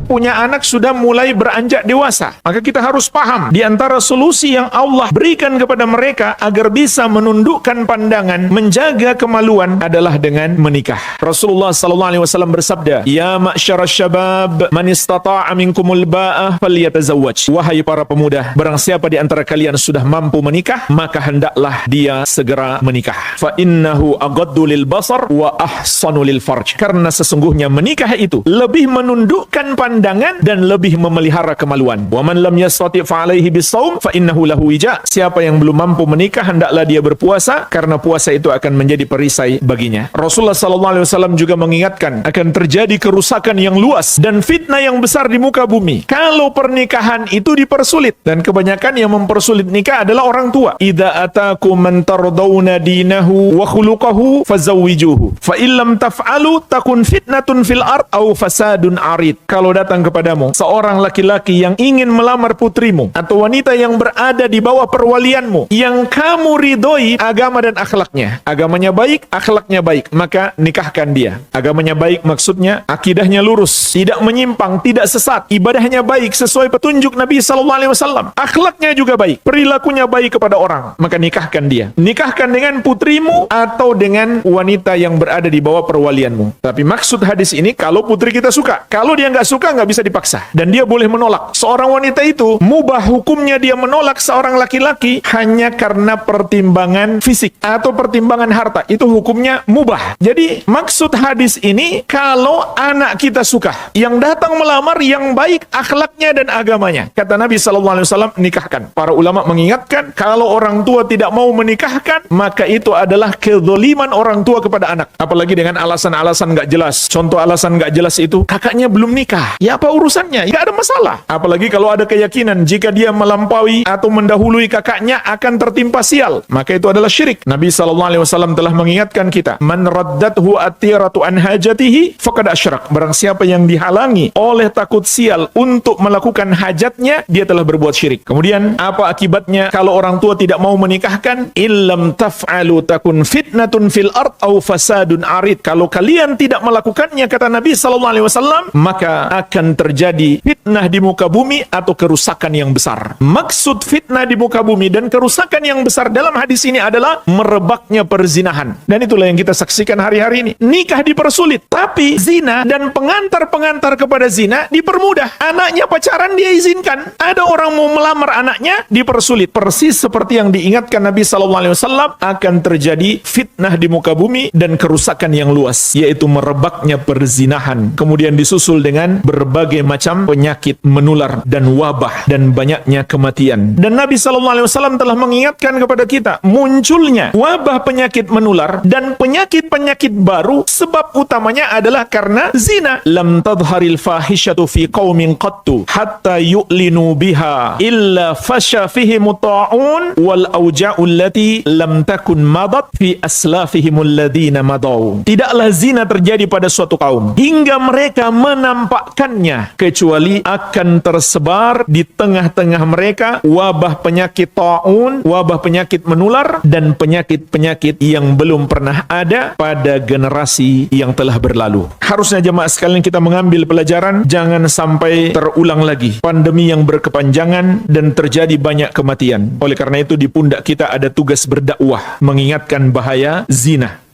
punya anak sudah mulai beranjak dewasa. Maka kita harus paham, di antara solusi yang Allah berikan kepada mereka agar bisa menundukkan pandangan, menjaga kemaluan adalah dengan menikah. Rasulullah SAW bersabda, "Ya ma'syarasy syabab, man istata'a minkumul ba'ah falyatazawwaj." Wahai para pemuda, barang siapa di antara kalian sudah mampu menikah, maka hendaklah dia segera menikah. Fa innahu aghaddu lil basar wa ahsanu lil farj. Karena sesungguhnya menikah itu lebih menundukkan pandangan dan lebih memelihara kemaluan. Wa man lam yastati' fa alaihi bisawm fa innahu lahu wija. Siapa yang belum mampu menikah, hendaklah dia berpuasa, karena puasa itu akan menjadi perisai baginya. Rasulullah SAW juga mengingatkan akan terjadi kerusakan yang luas dan fitnah yang besar di muka bumi kalau pernikahan itu dipersulit, dan kebanyakan yang mempersulit nikah adalah orang tua. Idza atakum man tardawna dinahu wa khuluquhu fazawwijuhu fa illam taf'alu takun fitnatun fil ard au fasadun arid. Kalau datang kepadamu seorang laki-laki yang ingin melamar putrimu atau wanita yang berada di bawah perwalianmu, yang kamu ridhoi agama dan akhlaknya, agamanya baik, akhlaknya baik, maka nikahkan dia. Agamanya baik maksudnya akidahnya lurus, tidak menyimpang, tidak sesat, ibadahnya baik sesuai petunjuk Nabi SAW, akhlaknya juga baik, perilakunya baik kepada orang, maka nikahkan dia. Nikahkan dengan putrimu atau dengan wanita yang berada di bawah perwalianmu. Tapi maksud hadis ini, kalau putri kita suka, kalau dia nggak suka, nggak bisa dipaksa, dan dia boleh menolak. Seorang wanita itu mubah hukumnya dia menolak seorang laki-laki hanya karena pertimbangan fisik atau pertimbangan harta, itu hukumnya mubah. Jadi maksud hadis ini, kalau anak kita suka, yang datang melamar yang baik akhlaknya dan agamanya, kata Nabi SAW, nikahkan. Para ulama mengingatkan, kalau orang tua tidak mau menikahkan, maka itu adalah kezaliman orang tua kepada anak. Apalagi dengan alasan-alasan nggak jelas. Contoh alasan nggak jelas itu, kakaknya belum nikah. Ya apa urusannya? Nggak ada masalah. Apalagi kalau ada keyakinan jika dia melampaui atau mendahului kakaknya akan tertimpa sial, maka itu adalah syirik. Nabi SAW telah mengingatkan kita, man raddathu atiratu an hajatihi faqad asyrak. Barang siapa yang dihalangi oleh takut sial untuk melakukan hajatnya, dia telah berbuat syirik. Kemudian apa akibatnya kalau orang tua tidak mau menikahkan? Illam taf'alu takun fitnatun fil ard au fasadun arid. Kalau kalian tidak melakukannya, kata Nabi SAW, maka akan terjadi fitnah di muka bumi atau kerusakan yang besar. Maksud fitnah di muka bumi dan kerusakan yang besar dalam hadis ini adalah merebaknya perzinahan. Dan itulah yang kita saksikan hari-hari ini. Nikah dipersulit, tapi zina dan pengantar-pengantar kepada zina dipermudah. Anaknya pacaran dia izinkan. Ada orang mau melamar anaknya, dipersulit. Persis seperti yang diingatkan Nabi SAW, akan terjadi fitnah di muka bumi dan kerusakan yang luas, yaitu merebaknya perzinahan. Kemudian disusul dengan berbagai macam penyakit menular dan wabah dan banyaknya kematian. Dan Nabi SAW telah mengingatkan kepada kita, munculnya wabah penyakit menular dan penyakit-penyakit baru, sebab utamanya adalah karena zina. Lam tadharil fahishatu fi qaumin qattu hatta yu'linu biha illa fasha fihi muta'un wal auja'u allati lam takun madat fi aslafihim alladhina madaw. Tidaklah zina terjadi pada suatu kaum hingga mereka menampakkannya, kecuali akan tersebar di tengah-tengah mereka wabah penyakit ta'un, wabah penyakit menular, dan penyakit-penyakit yang belum pernah ada pada generasi yang telah berlalu. Harusnya jemaah sekalian kita mengambil pelajaran, jangan sampai terulang lagi pandemi yang berkepanjangan dan terjadi banyak kematian. Oleh karena itu di pundak kita ada tugas berdakwah, mengingatkan bahaya zina.